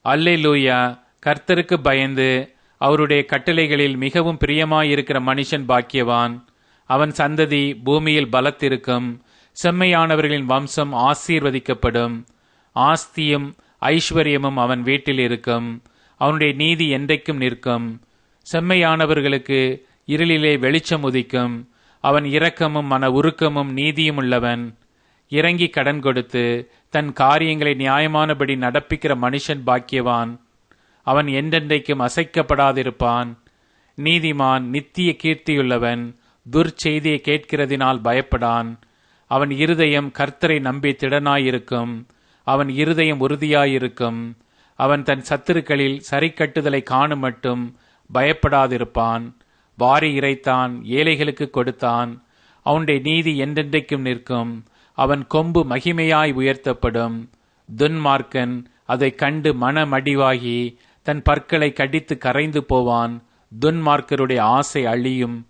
அல்லேலூயா. கர்த்தருக்கு பயந்து அவருடைய கட்டளைகளில் மிகவும் பிரியமாயிருக்கிற மனுஷன் பாக்கியவான். அவன் சந்ததி பூமியில் பலத்திருக்கும். செம்மையானவர்களின் வம்சம் ஆசீர்வதிக்கப்படும். ஆஸ்தியும் ஐஸ்வர்யமும் அவன் வீட்டில் இருக்கும். அவனுடைய நீதி என்றைக்கும் நிற்கும். செம்மையானவர்களுக்கு இருளிலே வெளிச்சம் உதிக்கும். அவன் இரக்கமும் மன உருக்கமும் நீதியும் உள்ளவன். இறங்கி கடன் கொடுத்து தன் காரியங்களை நியாயமானபடி நடப்பிக்கிற மனுஷன் பாக்கியவான். அவன் என்றென்றைக்கும் அசைக்கப்படாதிருப்பான். நீதிமான் நித்திய கீர்த்தியுள்ளவன். துர்ச்செய்தியை கேட்கிறதினால் பயப்படான். அவன் இருதயம் கர்த்தரை நம்பி திடனாயிருக்கும். அவன் இருதயம் உறுதியாயிருக்கும். அவன் தன் சத்துருக்களில் சரிக்கட்டுதலை காணும் மட்டும் பயப்படாதிருப்பான். வாரி இறைத்தான், ஏழைகளுக்கு கொடுத்தான். அவனுடைய நீதி என்றென்றைக்கும் நிற்கும். அவன் கொம்பு மகிமையாய் உயர்த்தப்படும். துன்மார்க்கன் அதை கண்டு மனமடிவாகி தன் பற்களை கடித்து கரைந்து போவான். துன்மார்க்கருடைய ஆசை அழியும்.